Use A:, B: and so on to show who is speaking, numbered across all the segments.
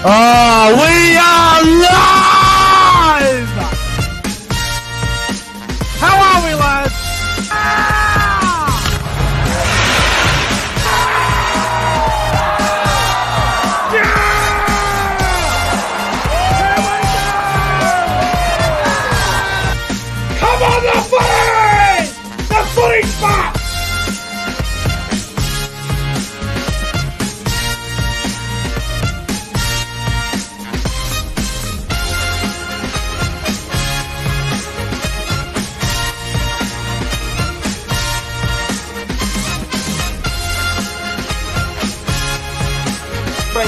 A: Oh, we are live! How are we, lads? Come on, the footy! The footy's back!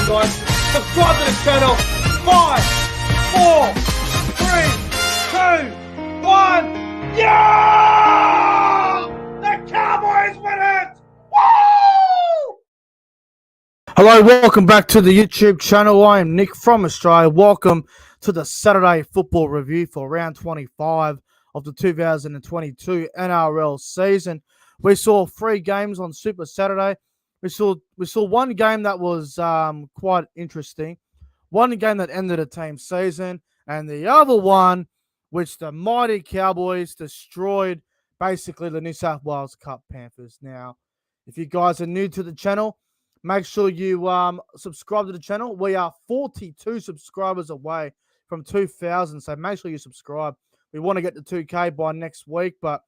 A: Guys, subscribe to the channel. 5, 4, 3, 2, 1. Yeah! The Cowboys win it! Woo! Hello, welcome back to the YouTube channel. I am Nick from Australia. Welcome to the Saturday football review for round 25 of the 2022 NRL season. We saw 3 games on Super Saturday. We saw one game that was quite interesting, one game that ended a team season, and the other one, which the mighty Cowboys destroyed, basically the New South Wales Cup Panthers. Now, if you guys are new to the channel, make sure you subscribe to the channel. We are 42 subscribers away from 2,000, so make sure you subscribe. We want to get to 2K by next week, but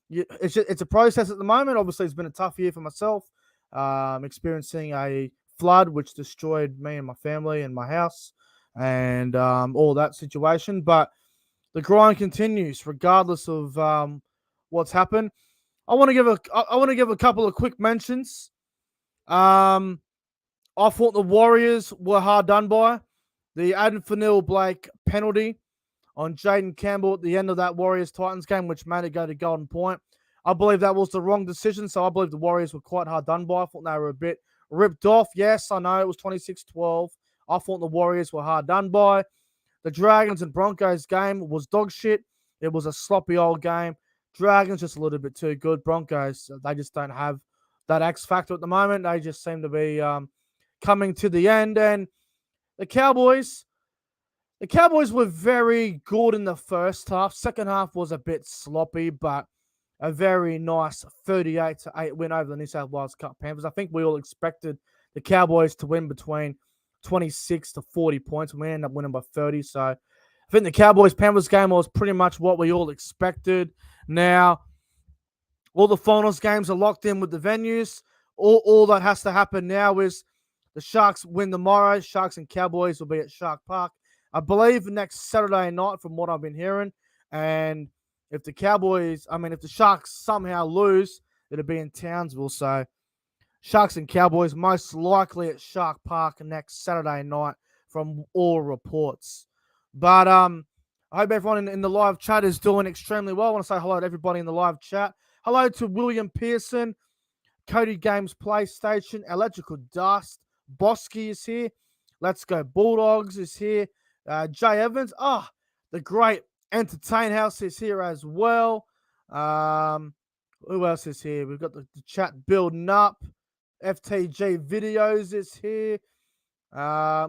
A: it's a process at the moment. Obviously, it's been a tough year for myself. Experiencing a flood which destroyed me and my family and my house and all that situation. But the grind continues regardless of what's happened. I want to give a couple of quick mentions. I thought the Warriors were hard done by. The Aden Fanil-Blake penalty on Jaden Campbell at the end of that Warriors-Titans game, which made it go to Golden Point. I believe that was the wrong decision, so I believe the Warriors were quite hard done by. I thought they were a bit ripped off. Yes, I know it was 26-12. I thought the Warriors were hard done by. The Dragons and Broncos game was dog shit. It was a sloppy old game. Dragons just a little bit too good. Broncos, they just don't have that X factor at the moment. They just seem to be coming to the end. And the Cowboys were very good in the first half. Second half was a bit sloppy, but a very nice 38-8 win over the New South Wales Cup Panthers. I think we all expected the Cowboys to win between 26 to 40 points, and we ended up winning by 30. So I think the Cowboys-Panthers game was pretty much what we all expected. Now, all the finals games are locked in with the venues. All that has to happen now is the Sharks win tomorrow. Sharks and Cowboys will be at Shark Park, I believe, next Saturday night from what I've been hearing. And if the Sharks somehow lose, it'll be in Townsville. So Sharks and Cowboys most likely at Shark Park next Saturday night from all reports. But I hope everyone in the live chat is doing extremely well. I want to say hello to everybody in the live chat. Hello to William Pearson, Cody Games PlayStation, Electrical Dust, Bosky is here. Let's Go Bulldogs is here. Jay Evans, the great Entertain House is here as well. Who else is here? We've got the chat building up. FTG Videos is here.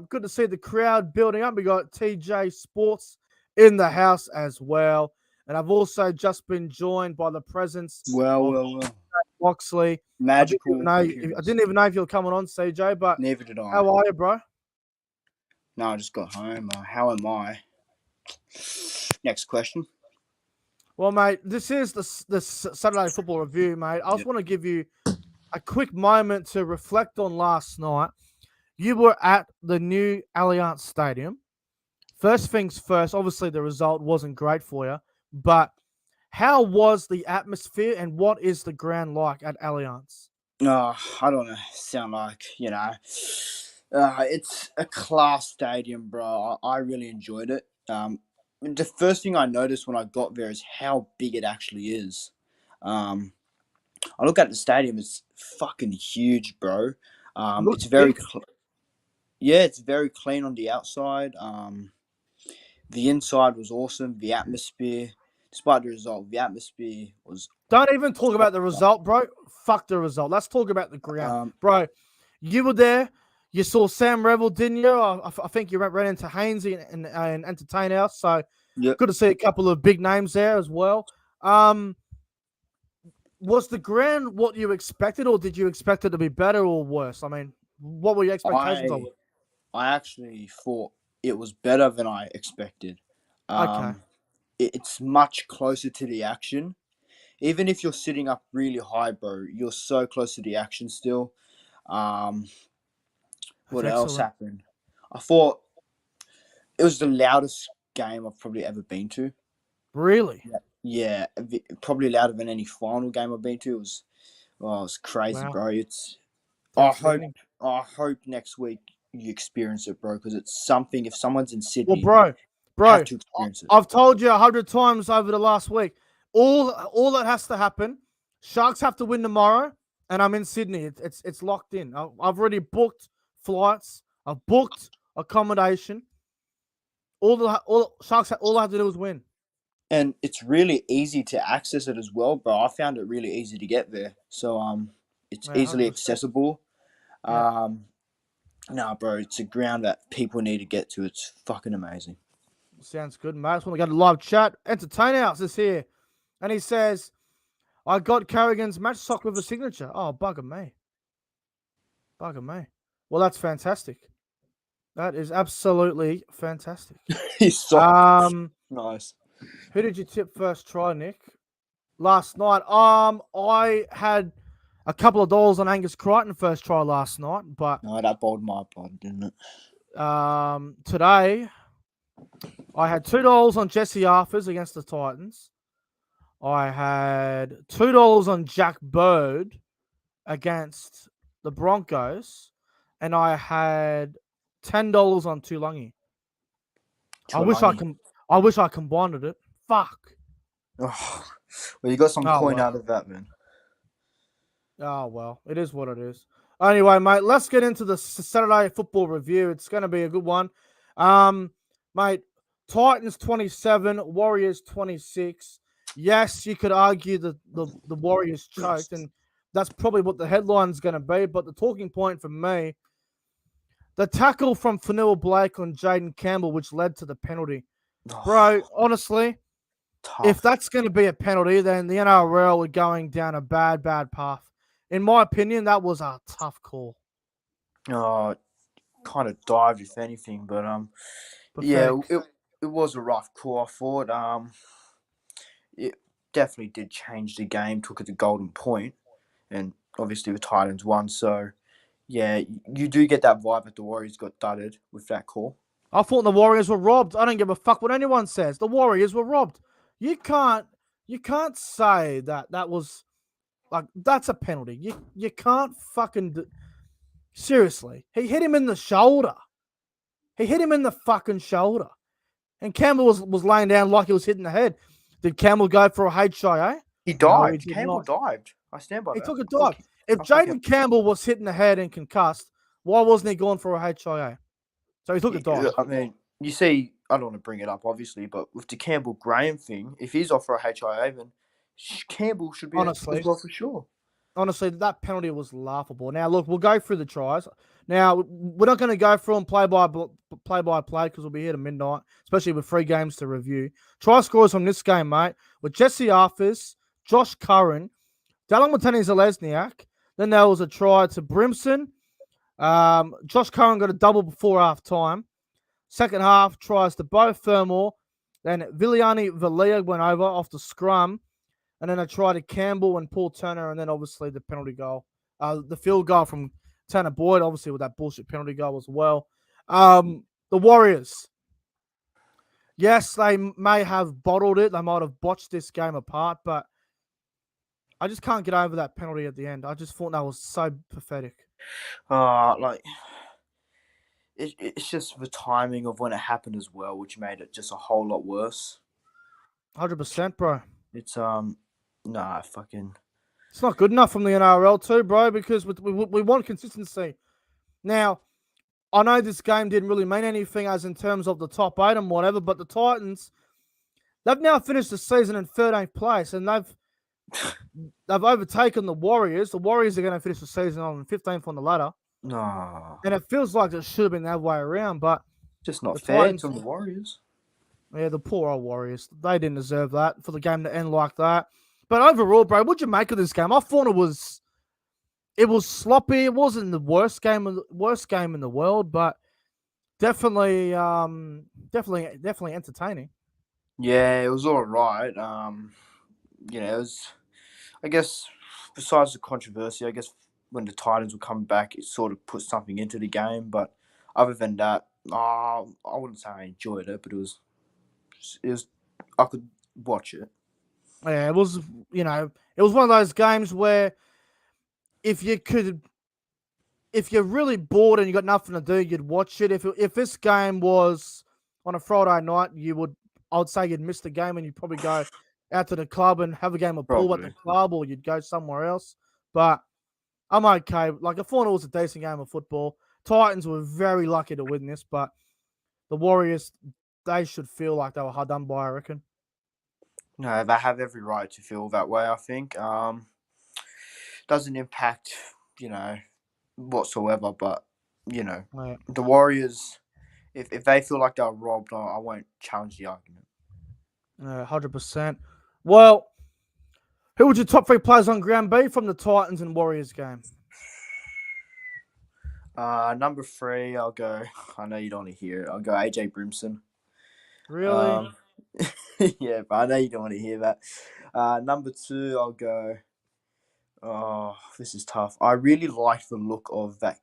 A: Good to see the crowd building up. We got TJ Sports in the house as well. And I've also just been joined by the presence of Moxley.
B: Magical.
A: I didn't even know if you were coming on, CJ, but
B: never did I.
A: How are you, bro?
B: No, I just got home. How am I? Next question.
A: Well, mate, this is the Saturday football review, mate. I just want to give you a quick moment to reflect on last night. You were at the new Allianz Stadium. First things first, obviously the result wasn't great for you, but how was the atmosphere and what is the ground like at Allianz?
B: I don't want to sound like, it's a class stadium, bro. I really enjoyed it. The first thing I noticed when I got there is how big it actually is. I look at the stadium; it's fucking huge, bro. It's very, it's very clean on the outside. The inside was awesome. The atmosphere, despite the result, the atmosphere was.
A: Don't even talk about the result, bro. Fuck the result. Let's talk about the ground, bro. You were there.
C: You saw Sam Revel, didn't you? I think you ran into Hainsey and Entertain House. So
B: Yep.
C: good to see a couple of big names there as well. Was the ground what you expected, or did you expect it to be better or worse? I mean, what were your expectations of
B: I
C: it?
B: I actually thought it was better than I expected.
C: Okay,
B: Um, it's much closer to the action. Even if you're sitting up really high, bro, you're so close to the action still. Um,
C: that's
B: what else
C: excellent.
B: happened? I thought it was the loudest game I've probably ever been to.
C: Really?
B: Yeah, probably louder than any final game I've been to. It was crazy,
C: Wow,
B: bro.
C: it's
B: I hope,
C: outstanding.
B: I hope next week you experience it, bro, because it's something. If someone's in
C: Well,
B: Sydney,
C: bro,
B: have
C: bro,
B: to experience it.
C: I've told you 100 times over the last week. All that has to happen. Sharks have to win tomorrow, and I'm in Sydney. It's locked in. I've already booked flights. I've booked accommodation. All Sharks all I have to do is win.
B: And it's really easy to access it as well, bro. I found it really easy to get there. So it's
C: Yeah,
B: easily
C: 100%.
B: accessible.
C: Yeah,
B: Um, nah, bro, it's a ground that people need to get to. It's fucking amazing.
C: sounds good, mate. I just want to go to live chat. Entertain House is here, and he says, "I got Carrigan's match sock with a signature." Oh, bugger me, bugger me. Well, that's fantastic. That is absolutely fantastic.
B: He's so
C: Um,
B: nice.
C: who did you tip first try, Nick? Last night. I had a couple of dollars on Angus Crichton first try last night, but
B: No, that bowled my blood, didn't it?
C: today I had $2 on Jesse Arthurs against the Titans. I had $2 on Jack Bird against the Broncos, and I had $10 on Tulangi. I wish I
B: Tuolangi.
C: can. I wish I combined it. Fuck.
B: Oh, well, you got some
C: Oh
B: coin
C: well.
B: out of that, man.
C: Oh well. It is what it is. Anyway, mate, let's get into the Saturday football review. It's going to be a good one. Mate, Titans 27, Warriors 26. Yes, you could argue that the Warriors choked, and that's probably what the headline's going to be. But the talking point for me, the tackle from Fanua Blake on Jaden Campbell, which led to the penalty. Bro,
B: Oh,
C: honestly, if
B: tough.
C: that's going to be a penalty, then the NRL are going down a bad path. In my opinion, that was a tough call.
B: Oh, kind of dived if anything, but yeah,
C: Pathetic.
B: it was a rough call. I thought it definitely did change the game. Took it to golden point, and obviously the Titans won. So yeah, you do get that vibe that the Warriors got dudded with that call.
C: I thought the Warriors were robbed. I don't give a fuck what anyone says. The Warriors were robbed. You can't say that was like that's a penalty. You can't fucking seriously. He hit him in the shoulder. He hit him in the fucking shoulder. And Campbell was laying down like he was hitting the head. Did Campbell go for a HIA?
B: He
C: No, he
B: dived.
C: did
B: Campbell
C: not.
B: dived. I stand by
C: He
B: that.
C: took a dive. If
B: I thought he
C: Jaden Campbell was hitting the head and concussed, why wasn't he going for a HIA? So he took a dive.
B: I mean, you see, I don't want to bring it up, obviously, but with the Campbell Graham thing, if he's off for a HIA, then Campbell should be as
C: Honestly,
B: well for sure.
C: that penalty was laughable. Now, look, we'll go through the tries. Now, we're not going to go through them play by play because we'll be here to midnight, especially with 3 games to review. Try scores from this game, mate, with Jesse Arthurs, Josh Curran, Dallin Watene-Zelezniak. Then there was a try to Brimson. Josh Curran got a double before half time. Second half, tries to Bo Fermor. Then Viliani Valia went over off the scrum. And then a try to Campbell and Paul Turner. And then obviously the penalty goal. The field goal from Tanner Boyd, obviously with that bullshit penalty goal as well. The Warriors. Yes, they may have bottled it. They might have botched this game apart. But I just can't get over that penalty at the end. I just thought that was so pathetic.
B: Like it's just the timing of when it happened as well, which made it just a whole lot worse.
C: 100%, bro.
B: It's fucking.
C: It's not good enough from the NRL too, bro, because we want consistency. Now, I know this game didn't really mean anything as in terms of the top 8 and whatever, but the Titans, they've now finished the season in 13th place, and they've overtaken the Warriors. The Warriors are going to finish the season on 15th on the ladder.
B: No,
C: And it feels like it should have been that way around, but
B: just not
C: the
B: fair
C: Titans,
B: to the Warriors.
C: yeah, the poor old Warriors, they didn't deserve that for the game to end like that. But overall, bro, what'd you make of this game? I thought it was sloppy. It wasn't the worst game in the world, but definitely definitely entertaining.
B: Yeah, it was all right. It was. I guess besides the controversy, I guess when the Titans were coming back, it sort of put something into the game. But other than that, I wouldn't say I enjoyed it, but it was I could watch it.
C: Yeah, it was one of those games where if you could if you're really bored and you got nothing to do, you'd watch it. If this game was on a Friday night, I would say you'd miss the game and you'd probably go out to the club and have a game of pool at the
B: Probably.
C: club, or you'd go somewhere else. But I'm okay. Like, I thought it was a decent game of football. Titans were very lucky to win this, but the Warriors, they should feel like they were hard done by, I reckon.
B: No, they have every right to feel that way. I think doesn't impact you know whatsoever, but
C: Yeah.
B: the Warriors, if they feel like they're robbed, I won't challenge the argument.
C: 100%. Well, who would your top three players on ground be from the Titans and Warriors game?
B: Number three, I'll go. I know you don't want to hear it. I'll go AJ Brimson.
C: Really?
B: Um, yeah, but I know you don't want to hear that. Number two, I'll go. Oh, this is tough. I really like the look of that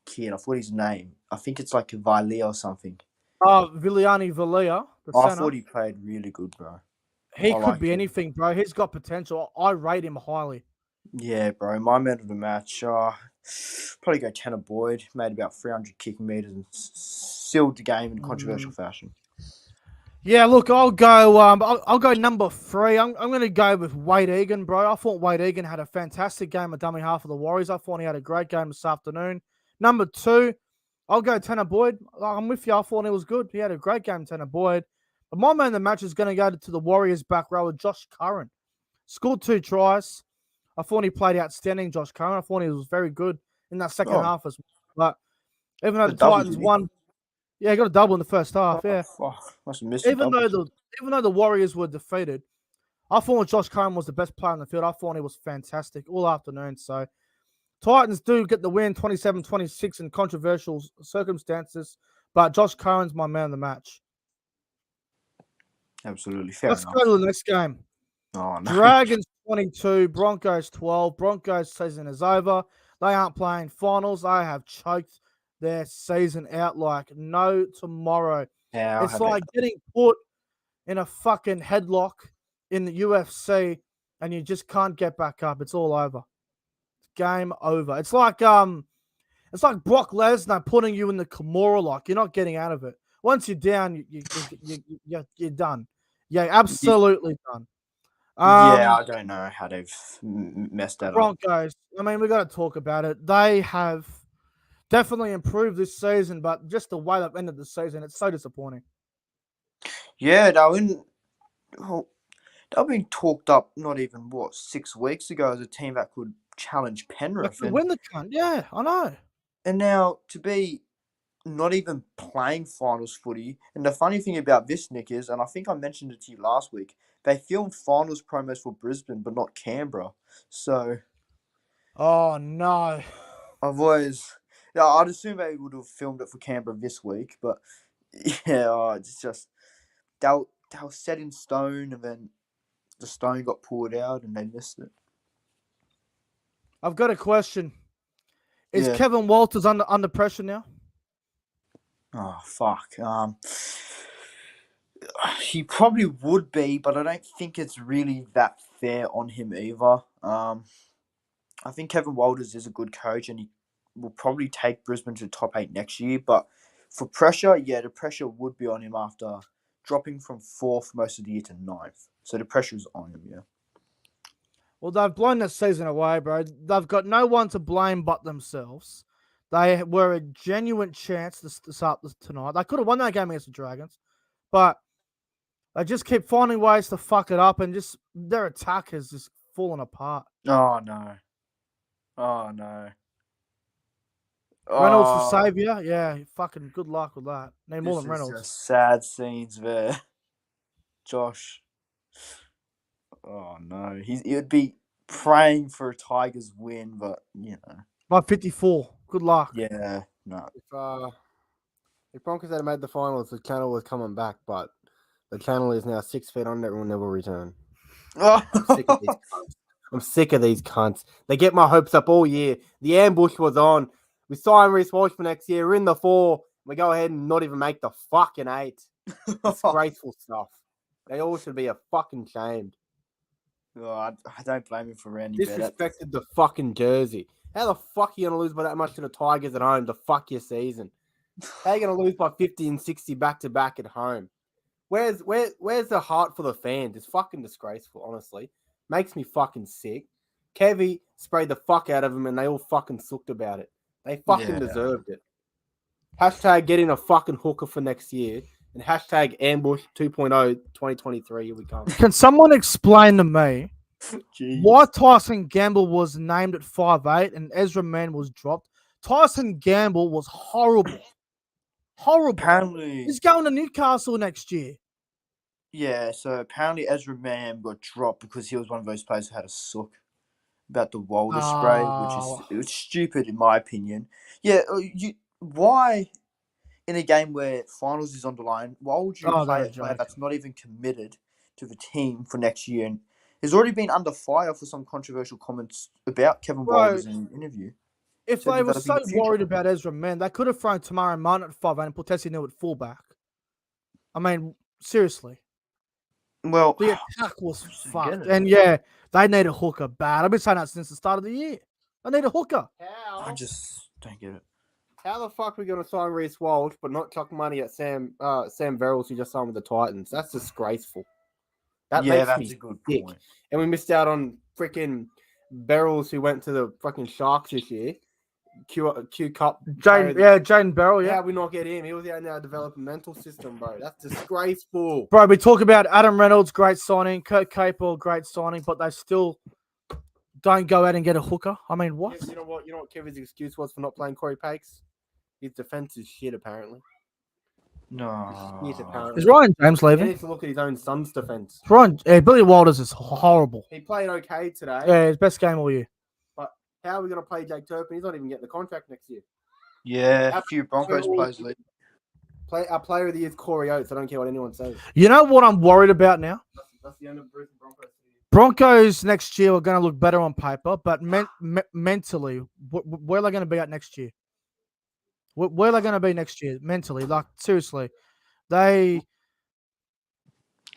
B: kid. I forgot his name. I think it's like Vilea or something.
C: Viliani Valia, the
B: I
C: center.
B: thought he played really good, bro.
C: He
B: I
C: could
B: like
C: be
B: him.
C: anything, bro. He's got potential. I rate him highly.
B: Yeah, bro. My man of the match. Probably go Tanner Boyd. Made about 300 kicking meters and sealed the game in controversial
C: Mm.
B: fashion.
C: Yeah, look, I'll go. I'll go number three. I'm going to go with Wade Egan, bro. I thought Wade Egan had a fantastic game at dummy half of the Warriors. I thought he had a great game this afternoon. Number two, I'll go Tanner Boyd. I'm with you. I thought he was good. He had a great game, Tanner Boyd. But my man of the match is going to go to the Warriors back row, Josh Curran. Scored 2 tries. I thought he played outstanding, Josh Curran. I thought he was very good in that second
B: Oh,
C: half as well. But even though
B: the
C: the
B: double,
C: Titans
B: did he?
C: won, yeah, he got a double in the first half.
B: Oh,
C: Yeah.
B: fuck. Must have missed the
C: Even
B: double.
C: though the even though the Warriors were defeated, I thought Josh Curran was the best player on the field. I thought he was fantastic all afternoon. So Titans do get the win 27-26 in controversial circumstances, but Josh Curran's my man of the match.
B: Absolutely. Fair
C: Let's
B: enough.
C: go to the next game.
B: Oh, no.
C: Dragons 22, Broncos 12. Broncos season is over. They aren't playing finals. They have choked their season out like no tomorrow.
B: How
C: It's
B: have they?
C: like getting put in a fucking headlock in the UFC and you just can't get back up. It's all over. It's game over. It's like Brock Lesnar putting you in the Kimura lock. You're not getting out of it. Once you're down, you're done. Yeah, absolutely done.
B: Yeah, I don't know how they've messed that up.
C: Broncos. I mean, we got to talk about it. They have definitely improved this season, but just the way they've ended the season, it's so disappointing.
B: Yeah, they've been talked up not even, 6 weeks ago as a team that could challenge
C: They
B: Penrith.
C: could win the cunt. Yeah, I know.
B: And now to be not even playing finals footy. And the funny thing about this, Nick, is, and I think I mentioned it to you last week, they filmed finals promos for Brisbane, but not Canberra. So
C: Oh no.
B: I'd assume they would have filmed it for Canberra this week, but yeah, it's just they were set in stone, and then the stone got pulled out, and they missed it.
C: I've got a question. Is
B: Yeah.
C: Kevin Walters under pressure now?
B: Oh fuck. He probably would be, but I don't think it's really that fair on him either. I think Kevin Walters is a good coach, and he will probably take Brisbane to top 8 next year. But for pressure, yeah, the pressure would be on him after dropping from 4th most of the year to 9th. So the pressure is on him, yeah.
C: Well, they've blown this season away, bro. They've got no one to blame but themselves. They were a genuine chance to start this tonight. They could have won that game against the Dragons, but they just keep finding ways to fuck it up, and just their attack has just fallen apart.
B: Oh no. Oh no.
C: Reynolds the
B: Oh,
C: savior. Yeah, fucking good luck with that. Need more
B: this
C: than
B: is
C: Reynolds.
B: just sad scenes there. Josh. Oh no, he'd be praying for a Tigers win, but
C: By 54. Good luck.
B: yeah, no.
D: If Broncos had made the finals, the channel was coming back, but the channel is now 6 feet under and will never return. I'm sick of these cunts. I'm sick of these cunts. They get my hopes up all year. The ambush was on. We sign Reece Walsh for next year. We're in the 4. We go ahead and not even make the fucking 8. Disgraceful stuff. They all should be a fucking shamed.
B: Oh, I don't blame him for Randy Bennett.
D: Disrespected the fucking jersey. How the fuck are you going to lose by that much to the Tigers at home to fuck your season? How are you going to lose by 50 and 60 back-to-back at home? Where's the heart for the fans? It's fucking disgraceful, honestly. Makes me fucking sick. Kevy sprayed the fuck out of him and they all fucking sucked about it. They fucking deserved it. Hashtag getting a fucking hooker for next year. And hashtag ambush 2.0 2023. Here we come.
C: Can someone explain to me
B: Jeez.
C: why Tyson Gamble was named at 5'8" and Ezra Mann was dropped? Tyson Gamble was horrible. Horrible.
B: Apparently,
C: He's going to Newcastle next year.
B: yeah. So apparently Ezra Mam got dropped because he was one of those players who had a suck about the Walder spray, which is stupid in my opinion. Yeah, why in a game where finals is on the line, why would you play a player that's not even committed to the team for next year and has already been under fire for some controversial comments about Kevin Walters in an interview?
C: If they were so worried about Ezra Mann, they could have thrown Tamara Martin at 5'8" and put Tessie Neal at fullback. I mean, seriously.
B: Well,
C: the attack was fucked. And yeah, they need a hooker bad. I've been saying that since the start of the year. They need a hooker.
B: I just don't get it.
D: How the fuck are we going to sign Reece Walsh but not chuck money at Sam Verrills who just signed with the Titans? That's disgraceful. That's a good point. And we missed out on freaking Verrills who went to the fucking Sharks this year. Q Cup.
C: Jaden Barrell, yeah.
D: How we not get him? He was out in our developmental system, bro. That's disgraceful.
C: Bro, we talk about Adam Reynolds, great signing. Kurt Capel, great signing, but they still don't go out and get a hooker. I mean, what?
D: You know what Kevin's excuse was for not playing Corey Pakes? His defense is shit, apparently.
B: No.
C: Is Ryan James leaving?
D: He needs to look at his own son's defense.
C: Billy Walters is horrible.
D: He played okay today.
C: Yeah, his best game all year.
D: But how are we going to play Jake Turpin? He's not even getting the contract next year.
B: Yeah, a few Broncos players leave.
D: Our player of the year is Corey Oates. I don't care what anyone says.
C: You know what I'm worried about now?
D: That's the end of Brisbane Broncos.
C: Broncos next year are going to look better on paper, but mentally, where are they going to be at next year? Where are they going to be next year mentally? Like, seriously, they're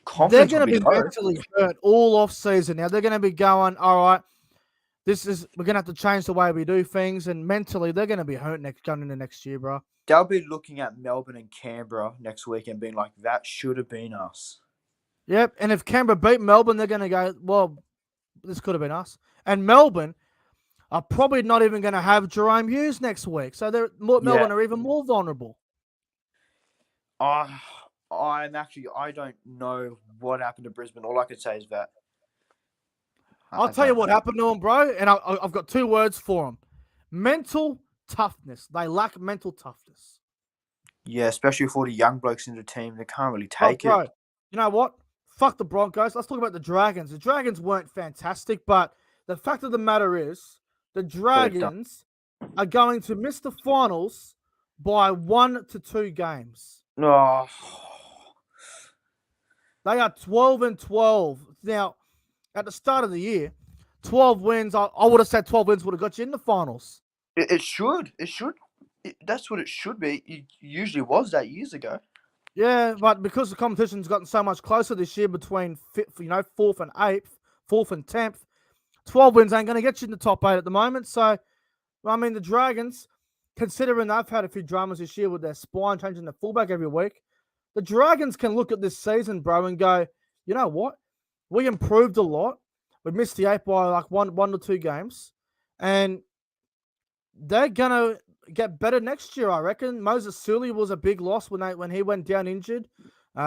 C: going to be mentally hurt all off season. Now they're going to be going, all right, we're going to have to change the way we do things, and mentally they're going to be hurt going into next year, bro.
B: They'll be looking at Melbourne and Canberra next week and being like, that should have been us.
C: Yep, and if Canberra beat Melbourne, they're going to go, well, this could have been us. And Melbourne are probably not even going to have Jerome Hughes next week. So Melbourne are even more vulnerable.
B: I don't know what happened to Brisbane. All I can say is that.
C: I'll tell you what happened to them, bro. And I've got 2 words for them. Mental toughness. They lack mental toughness.
B: Yeah, especially for the young blokes in the team. They can't really take it.
C: You know what? Fuck the Broncos. Let's talk about the Dragons. The Dragons weren't fantastic, but the fact of the matter is, the Dragons are going to miss the finals by 1 to 2 games.
B: Oh.
C: They are 12-12. Now, at the start of the year, 12 wins. I would have said 12 wins would have got you in the finals.
B: It should. That's what it should be. It usually was that years ago.
C: Yeah, but because the competition's gotten so much closer this year between 4th and 8th, 4th and 10th, 12 wins ain't going to get you in the top 8 at the moment. So, I mean, the Dragons, considering they've had a few dramas this year with their spine changing the fullback every week, the Dragons can look at this season, bro, and go, you know what? We improved a lot. We missed the 8 by like one to 2 games. And they're going to get better next year, I reckon. Moses Suli was a big loss when he went down injured. They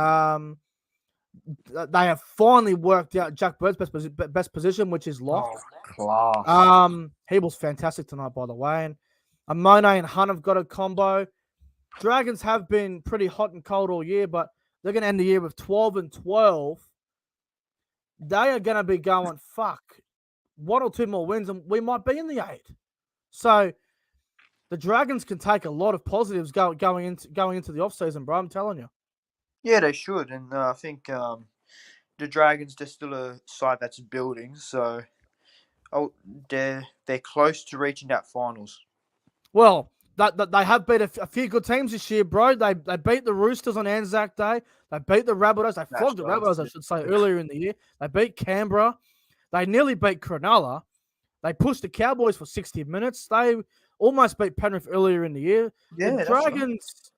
C: have finally worked out Jack Bird's best position, which is lock.
B: Oh, class.
C: He was fantastic tonight, by the way. And Amone and Hunt have got a combo. Dragons have been pretty hot and cold all year, but they're going to end the year with 12-12. They are going to be going, fuck, 1 or 2 more wins, and we might be in the 8. So the Dragons can take a lot of positives going into the offseason, bro. I'm telling you.
B: Yeah, they should, and I think the Dragons, they're still a side that's building, so they're close to reaching that finals.
C: Well, they have beat a few good teams this year, bro. They beat the Roosters on Anzac Day. They beat the Rabbitohs. They flogged the Rabbitohs, I should say, earlier in the year. They beat Canberra. They nearly beat Cronulla. They pushed the Cowboys for 60 minutes. They almost beat Penrith earlier in the year.
B: Yeah,
C: the
B: that's
C: Dragons,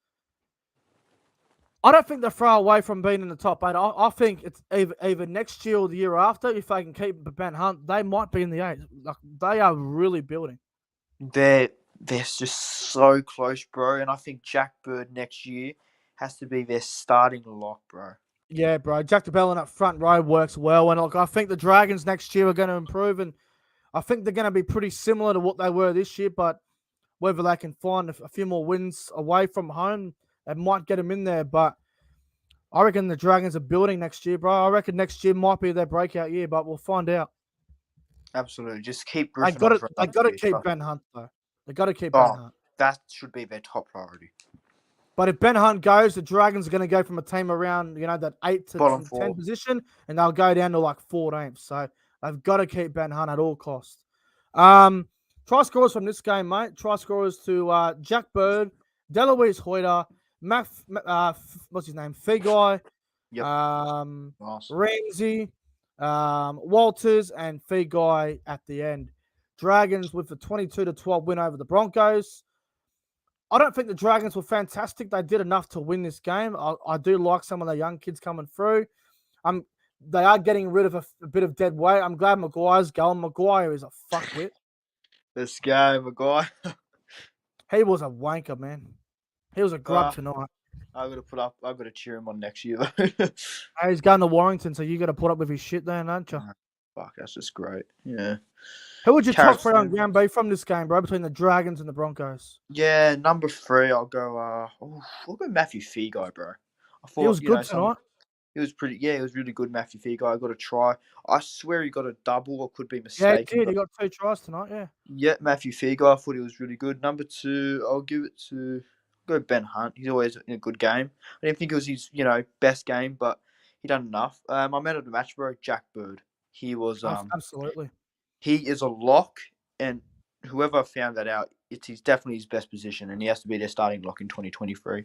C: I don't think they're far away from being in the top 8. I think it's either next year or the year after. If they can keep Ben Hunt, they might be in the 8. Like, they are really building.
B: They're just so close, bro. And I think Jack Bird next year has to be their starting lock, bro.
C: Yeah, bro. Jack DeBell in that front row works well. And look, I think the Dragons next year are going to improve. And I think they're going to be pretty similar to what they were this year. But whether they can find a few more wins away from home, it might get them in there. But I reckon the Dragons are building next year, bro. I reckon next year might be their breakout year, but we'll find out.
B: Absolutely. Just keep
C: They
B: Griffin
C: got to keep Ben Hunt, though. They got to keep Ben Hunt.
B: That should be their top priority.
C: But if Ben Hunt goes, the Dragons are going to go from a team around, that 8 to
B: Bottom
C: 10
B: 4
C: position, and they'll go down to like 14th. So they've got to keep Ben Hunt at all costs. Try scorers from this game, mate. Try scorers to Jack Bird, Deloise Hoyter, what's his name? Figai,
B: Yep. Nice.
C: Ramsey, Walters, and Figai at the end. Dragons with the 22-12 win over the Broncos. I don't think the Dragons were fantastic. They did enough to win this game. I do like some of the young kids coming through. They are getting rid of a bit of dead weight. I'm glad Maguire's going. Maguire is a fuckwit.
B: Let's go, Maguire.
C: He was a wanker, man. He was a grub tonight.
B: I've got to cheer him on next year, though.
C: He's going to Warrington, so you got to put up with his shit there, don't you?
B: Fuck, that's just great. Yeah.
C: Who would your top 3 on ground be from this game, bro, between the Dragons and the Broncos?
B: Yeah, number 3, I'll go Matthew Figai, bro. I thought
C: he was good tonight.
B: He was it was really good, Matthew Figai. I got a try. I swear he got a double, or could be mistaken.
C: Yeah, he did. He got 2 tries tonight, yeah.
B: Yeah, Matthew Figai, I thought he was really good. Number 2, I'll go Ben Hunt. He's always in a good game. I didn't think it was his, best game, but he done enough. My man of the match, bro, Jack Bird. He was
C: absolutely.
B: He is a lock, and whoever found that out, he's definitely his best position, and he has to be their starting lock in 2023.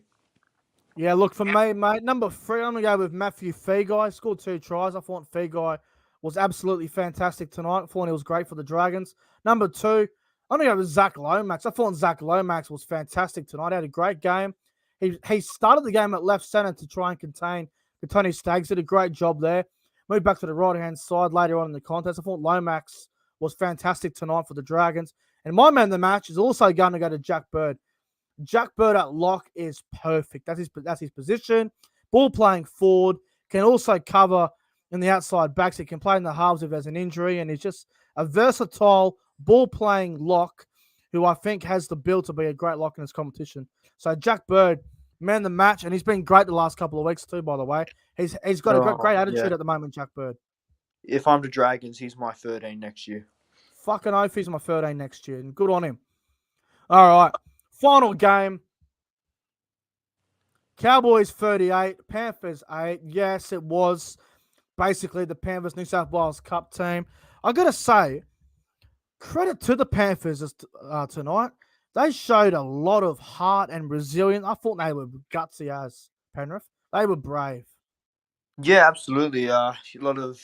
C: Yeah, look, for me, mate, number 3, I'm going to go with Matthew Figai. Scored 2 tries. I thought Figai was absolutely fantastic tonight. I thought he was great for the Dragons. Number 2, I'm going to go with Zach Lomax. I thought Zach Lomax was fantastic tonight. He had a great game. He started the game at left centre to try and contain Tony Staggs. Did a great job there. Moved back to the right-hand side later on in the contest. I thought Lomax was fantastic tonight for the Dragons. And my man of the match is also going to go to Jack Bird. Jack Bird at lock is perfect. That's his position. Ball playing forward. Can also cover in the outside backs. He can play in the halves if there's an injury. And he's just a versatile ball playing lock who I think has the build to be a great lock in this competition. So Jack Bird, man of the match. And he's been great the last couple of weeks too, by the way. He's got a great attitude at the moment, Jack Bird.
B: If I'm the Dragons, he's my 13 next year.
C: Fucking oath, he's my 13 next year. And good on him. All right. Final game. Cowboys 38, Panthers 8. Yes, it was basically the Panthers New South Wales Cup team. I got to say, credit to the Panthers tonight. They showed a lot of heart and resilience. I thought they were gutsy as Penrith. They were brave.
B: Yeah, absolutely. A lot of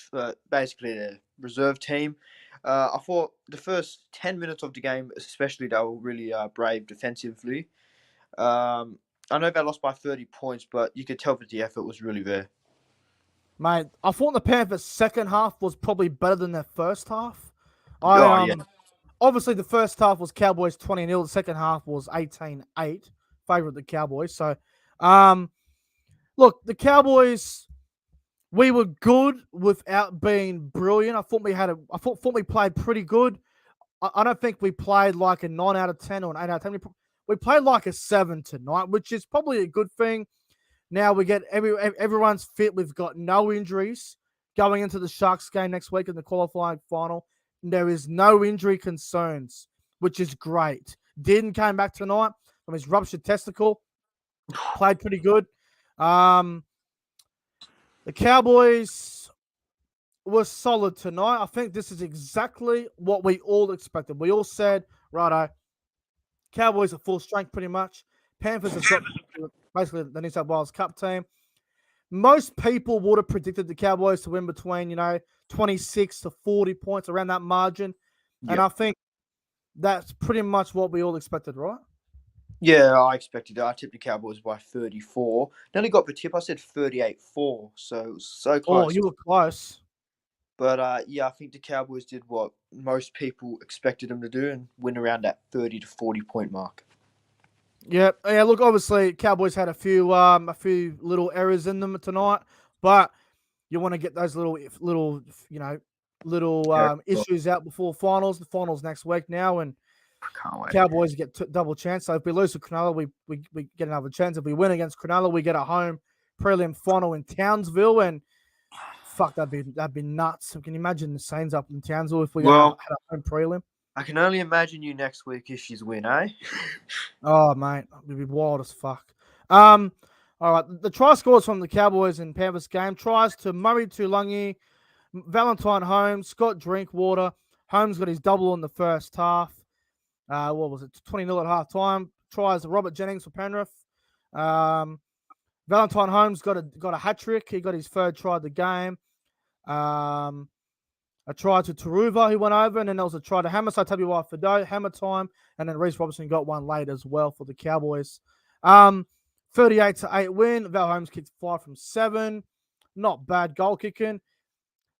B: basically the reserve team. I thought the first 10 minutes of the game, especially, they were really brave defensively. I know they lost by 30 points, but you could tell that the effort was really there.
C: Mate, I thought the Panthers' second half was probably better than their first half. Obviously, the first half was Cowboys 20-0. The second half was 18-8. Favourite the Cowboys. So, look, the Cowboys, we were good without being brilliant. I thought we played pretty good. I don't think we played like a 9 out of 10 or an 8 out of 10. We played like a 7 tonight, which is probably a good thing. Now we get everyone's fit. We've got no injuries going into the Sharks game next week in the qualifying final. There is no injury concerns, which is great. Dearden came back tonight from his ruptured testicle. Played pretty good. The Cowboys were solid tonight. I think this is exactly what we all expected. We all said, righto, Cowboys are full strength pretty much. Panthers have got basically the New South Wales Cup team. Most people would have predicted the Cowboys to win between, 26 to 40 points, around that margin. Yep. And I think that's pretty much what we all expected, right?
B: Yeah, I expected it. I tipped the Cowboys by 34. Nearly got the tip. I said 38-4, so it was so close.
C: Oh, you were close.
B: But, I think the Cowboys did what most people expected them to do and win around that 30 to 40 point mark.
C: Yeah. Look, obviously, Cowboys had a few little errors in them tonight, but you want to get those little issues out before finals. The finals next week now, and
B: can't wait.
C: Cowboys get double chance. So if we lose to Cronulla, we get another chance. If we win against Cronulla, we get a home prelim final in Townsville, and fuck, that'd be nuts. Can you imagine the Saints up in Townsville if we had a home prelim?
B: I can only imagine you next week if she's win, eh?
C: Oh, mate, it'd be wild as fuck. All right, the try scores from the Cowboys and Panthers game. Tries to Murray Tuilagi, Valentine Holmes, Scott Drinkwater. Holmes got his double in the first half. What was it? 20-0 at half time. Tries to Robert Jennings for Penrith. Valentine Holmes got a hat trick. He got his third try of the game. A try to Taruva, who went over, and then there was a try to Hammer. So Tabuai Fido, hammer time, and then Reece Robinson got one late as well for the Cowboys. 38-8 win. Val Holmes kicked 5 from 7. Not bad goal kicking.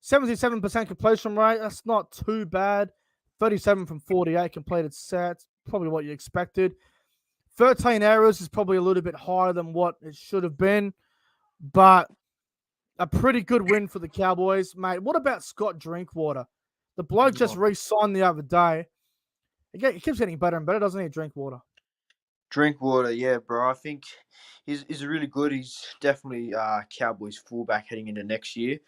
C: 77% completion rate. That's not too bad. 37 from 48 completed sets. Probably what you expected. 13 errors is probably a little bit higher than what it should have been, but a pretty good win for the Cowboys, mate. What about Scott Drinkwater? The bloke just re-signed the other day. He keeps getting better and better, doesn't he, Drinkwater?
B: Drinkwater, yeah, bro. I think he's really good. He's definitely Cowboys fullback heading into next year.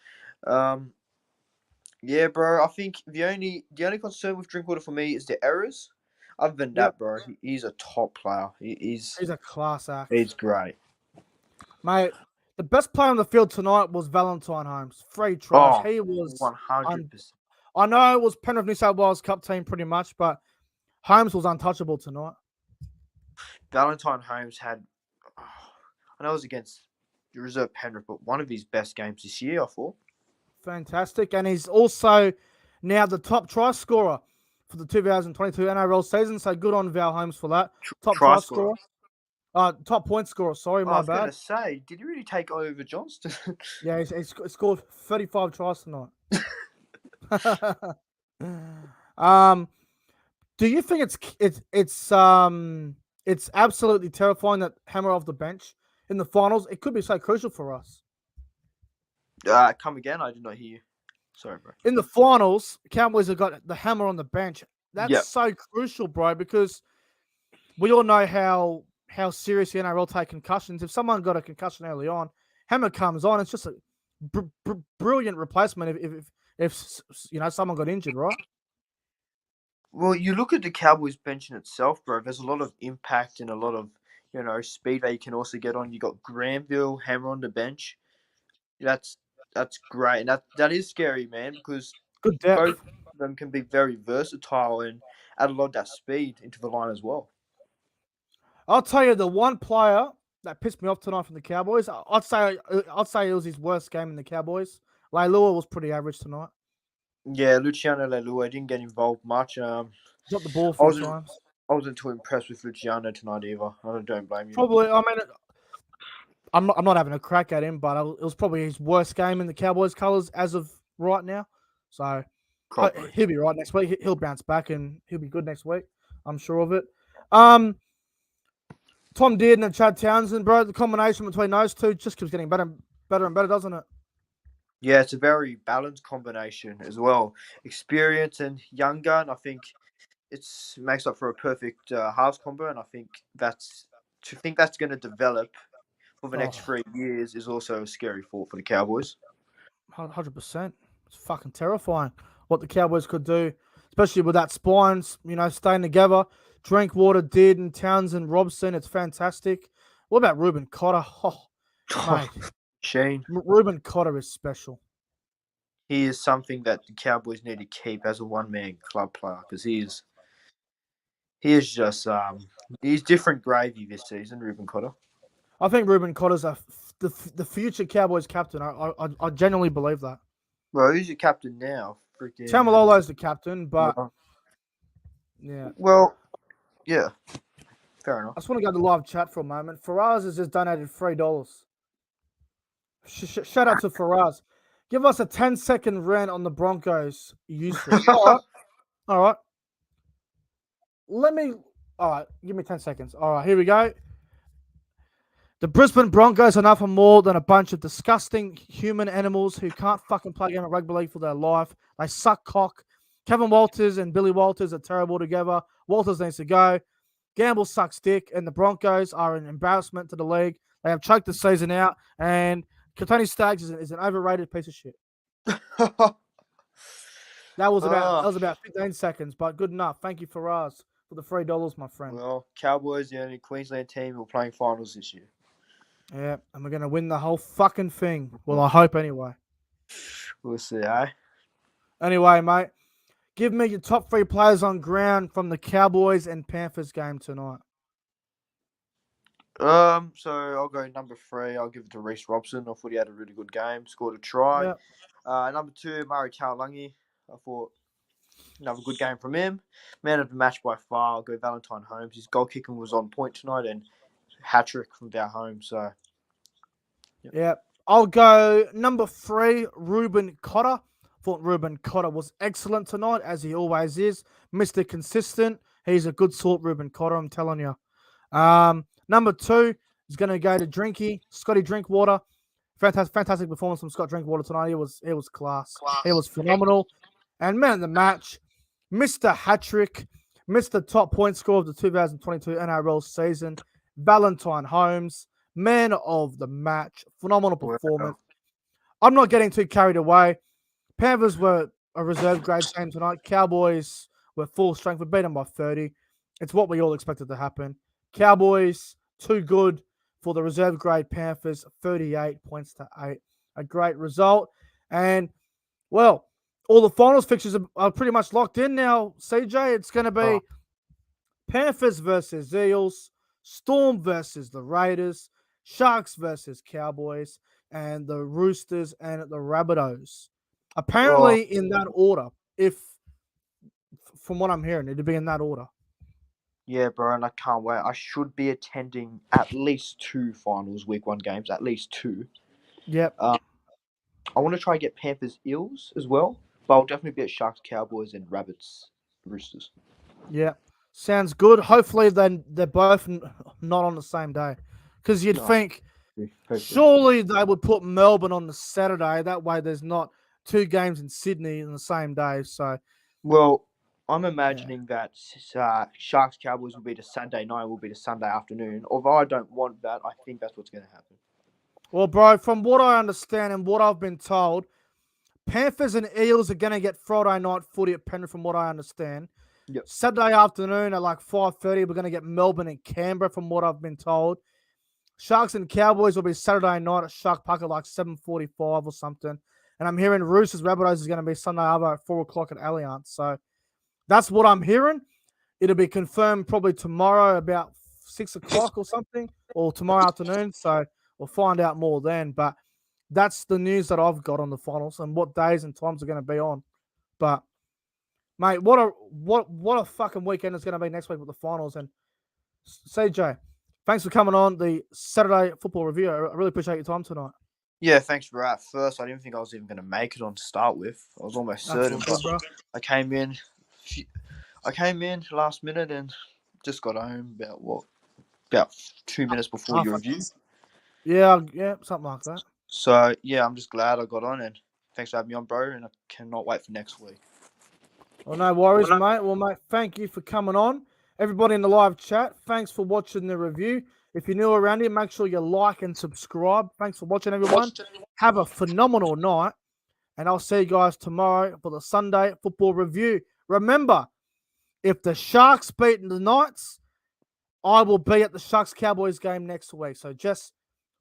B: Yeah, bro. I think the only concern with Drinkwater for me is the errors. Other than that, bro, he's a top player. He's
C: a class act.
B: He's great,
C: mate. The best player on the field tonight was Valentine Holmes. 3 tries. He was
B: 100%.
C: I know it was Penrith New South Wales Cup team pretty much, but Holmes was untouchable tonight.
B: Valentine Holmes had, I know it was against the reserve Penrith, but one of his best games this year, I thought.
C: Fantastic. And he's also now the top try scorer for the 2022 NRL season. So good on Val Holmes for that. Top try scorer. Top point scorer. Sorry, my bad.
B: I was going to say, did he really take over Johnston?
C: Yeah, he scored 35 tries tonight. Do you think it's absolutely terrifying that Hammer off the bench in the finals? It could be so crucial for us.
B: Come again? I did not hear you. Sorry, bro.
C: In the finals, Cowboys have got the Hammer on the bench. That's so crucial, bro, because we all know how serious the NRL take concussions. If someone got a concussion early on, Hammer comes on. It's just a brilliant replacement if someone got injured, right?
B: Well, you look at the Cowboys bench in itself, bro. There's a lot of impact and a lot of speed that you can also get on. You got Granville, Hammer on the bench. That's great, and that is scary, man, because
C: good depth.
B: Both of them can be very versatile and add a lot of that speed into the line as well.
C: I'll tell you, the one player that pissed me off tonight from the Cowboys, I'd say it was his worst game in the Cowboys. Leilua was pretty average tonight.
B: Yeah, Luciano Leilua didn't get involved much.
C: Dropped the ball 4 times.
B: I wasn't too impressed with Luciano tonight either. I don't blame you.
C: Probably, I mean, I'm not having a crack at him, but it was probably his worst game in the Cowboys colours as of right now. So he'll be right next week. He'll bounce back and he'll be good next week. I'm sure of it. Tom Dearden and Chad Townsend, bro. The combination between those two just keeps getting better and better, doesn't it?
B: Yeah, it's a very balanced combination as well. Experience and younger, and I think it makes up for a perfect halves combo, and I think that's going to develop for the next
C: Oh,
B: 3 years is also a scary thought for the Cowboys.
C: 100%. It's fucking terrifying what the Cowboys could do, especially with that spines, staying together. Drinkwater did and Townsend Robson. It's fantastic. What about Ruben Cotter? Oh, mate.
B: Shane,
C: Ruben Cotter is special.
B: he is something that the Cowboys need to keep as a one-man club player because he is just he's different gravy this season, Ruben Cotter.
C: I think Ruben Cotter's the future Cowboys captain. I genuinely believe that.
B: Well, who's your captain now? Freaking
C: Tamalolo's the captain, but
B: well,
C: yeah.
B: well, yeah, fair enough.
C: I just want to go to live chat for a moment. Faraz has just donated $3. Shout out to Faraz. Give us a 10-second rant on the Broncos. Useless. All right. All right, give me 10 seconds. All right, here we go. The Brisbane Broncos are nothing more than a bunch of disgusting human animals who can't fucking play a game of rugby league for their life. They suck cock. Kevin Walters and Billy Walters are terrible together. Walters needs to go. Gamble sucks dick, and the Broncos are an embarrassment to the league. They have choked the season out, and Tony Staggs is an overrated piece of shit. That was about 15 seconds, but good enough. Thank you, Faraz, for the $3, my friend.
B: Well, Cowboys, the only Queensland team who are playing finals this year.
C: Yeah, and we're going to win the whole fucking thing. Well, I hope anyway.
B: We'll see, eh?
C: Anyway, mate, give me your top 3 players on ground from the Cowboys and Panthers game tonight.
B: So I'll go number 3. I'll give it to Reece Robson. I thought he had a really good game, scored a try.
C: Yep.
B: Number 2, Murray Taulagi. I thought another good game from him. Man of the match by far. I'll go Valentine Holmes. His goal kicking was on point tonight and hat-trick from down home. So,
C: yeah. I'll go number 3, Ruben Cotter. Thought Ruben Cotter was excellent tonight, as he always is. Mr. Consistent. He's a good sort, Ruben Cotter, I'm telling you. Number 2 is going to go to Scotty Drinkwater. Fantastic performance from Scott Drinkwater tonight. It was class. It was phenomenal. And man of the match, Mr. Hattrick, Mr. Top point scorer of the 2022 NRL season, Valentine Holmes, man of the match. Phenomenal performance. I'm not getting too carried away. Panthers were a reserve grade team tonight. Cowboys were full strength. We beat them by 30. It's what we all expected to happen. Cowboys, too good for the reserve grade Panthers, 38 points to 8. A great result. And, well, all the finals fixtures are pretty much locked in now, CJ. It's going to be Panthers versus Eels, Storm versus the Raiders, Sharks versus Cowboys, and the Roosters and the Rabbitohs. Apparently in that order, from what I'm hearing, it'd be in that order.
B: Yeah, bro, and I can't wait. I should be attending at least 2 finals week 1 games, at least 2.
C: Yep.
B: I want to try and get Panthers Eels as well, but I'll definitely be at Sharks Cowboys and Rabbits Roosters.
C: Yeah, sounds good. Hopefully they're both not on the same day, because you'd think surely they would put Melbourne on the Saturday. That way there's not 2 games in Sydney in the same day. So,
B: well, I'm imagining that Sharks Cowboys will be the Sunday night, will be the Sunday afternoon. Although I don't want that, I think that's what's going to happen.
C: Well, bro, from what I understand and what I've been told, Panthers and Eels are going to get Friday night footy at Penrith, from what I understand.
B: Yep.
C: Saturday afternoon at like 5:30, we're going to get Melbourne and Canberra, from what I've been told. Sharks and Cowboys will be Saturday night at Shark Park at like 7:45 or something. And I'm hearing Roosters Rabbitohs is going to be Sunday over at 4 o'clock at Allianz. So that's what I'm hearing. It'll be confirmed probably tomorrow about 6 o'clock or something, or tomorrow afternoon. So we'll find out more then. But that's the news that I've got on the finals and what days and times are going to be on. But mate, what a fucking weekend it's going to be next week with the finals. And CJ, thanks for coming on the Saturday Football Review. I really appreciate your time tonight.
B: Yeah, thanks for that. First, I didn't think I was even going to make it on to start with. I was almost certain, but I came in last minute and just got home about 2 minutes before your review.
C: Yeah, something like that.
B: So yeah, I'm just glad I got on, and thanks for having me on, bro. And I cannot wait for next week.
C: Well, no worries, mate. Well, mate, thank you for coming on. Everybody in the live chat, thanks for watching the review. If you're new around here, make sure you like and subscribe. Thanks for watching, everyone. Have a phenomenal night. And I'll see you guys tomorrow for the Sunday football review. Remember, if the Sharks beat the Knights, I will be at the Sharks-Cowboys game next week. So just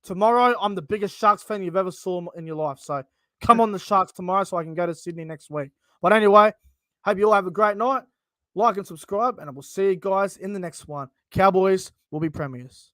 C: tomorrow, I'm the biggest Sharks fan you've ever saw in your life. So come on the Sharks tomorrow so I can go to Sydney next week. But anyway, hope you all have a great night. Like and subscribe, and I will see you guys in the next one. Cowboys will be premiers.